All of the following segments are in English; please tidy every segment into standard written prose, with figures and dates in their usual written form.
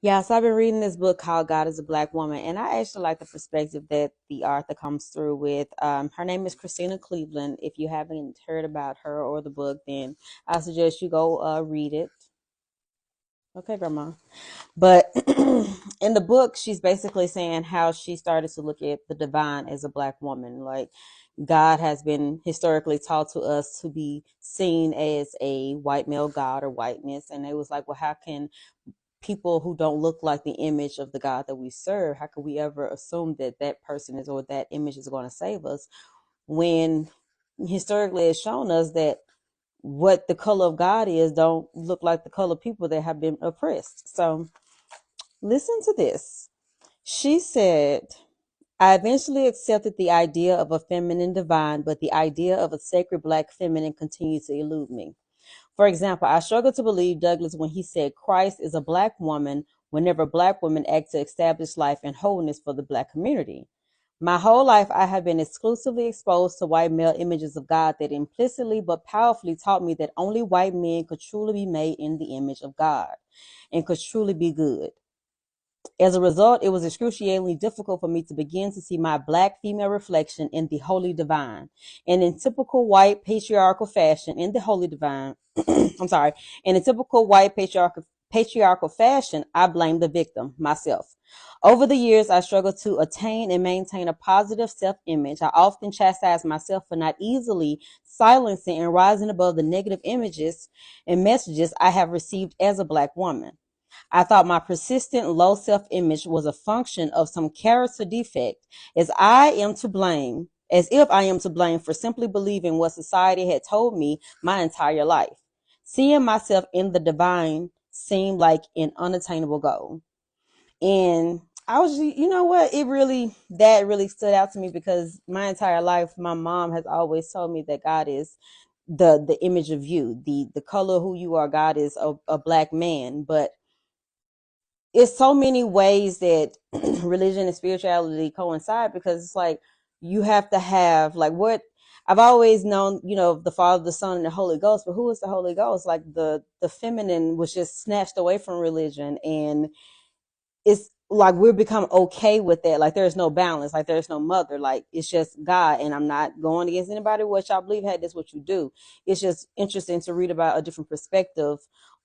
Yeah, so I've been reading this book called God is a Black Woman, and I actually like the perspective that the author comes through with. Her name is Cristena Cleveland. If you haven't heard about her or the book, then I suggest you go read it. Okay, Grandma. But in the book, she's basically saying how she started to look at the divine as a Black woman. Like, God has been historically taught to us to be seen as a white male God or whiteness. And it was like, well, how can people who don't look like the image of the God that we serve, how could we ever assume that that person is or that image is going to save us when historically it's shown us that what the color of God is don't look like the color of people that have been oppressed. So listen to this. She said, I eventually accepted the idea of a feminine divine, but the idea of a sacred Black feminine continued to elude me. For example, I struggle to believe Douglas when he said Christ is a Black woman whenever Black women act to establish life and wholeness for the Black community. My whole life, I have been exclusively exposed to white male images of God that implicitly but powerfully taught me that only white men could truly be made in the image of God and could truly be good. As a result, it was excruciatingly difficult for me to begin to see my Black female reflection in the Holy Divine. And in typical white patriarchal fashion, in the Holy Divine, I'm sorry, in a typical white patriarchal fashion, I blame the victim, myself. Over the years, I struggled to attain and maintain a positive self-image. I often chastise myself for not easily silencing and rising above the negative images and messages I have received as a Black woman. I thought my persistent low self-image was a function of some character defect, as if I am to blame for simply believing what society had told me my entire life. Seeing myself in the divine seemed like an unattainable goal. And I was, you know what, that really stood out to me because my entire life, my mom has always told me that God is the image of you, the color of who you are. God is a Black man, but it's so many ways that religion and spirituality coincide because it's like you have to have like what I've always known, the Father, the Son, and the Holy Ghost, but who is the Holy Ghost? Like the feminine was just snatched away from religion, and it's like we're become okay with that. Like there's no balance, like there's no mother, like it's just God. And I'm not going against anybody what y'all believe. Hey, that's what you do. It's just interesting to read about a different perspective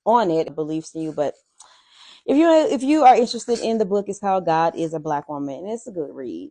on it, beliefs in you. But if you are interested in the book, it's called God is a Black Woman, and it's a good read.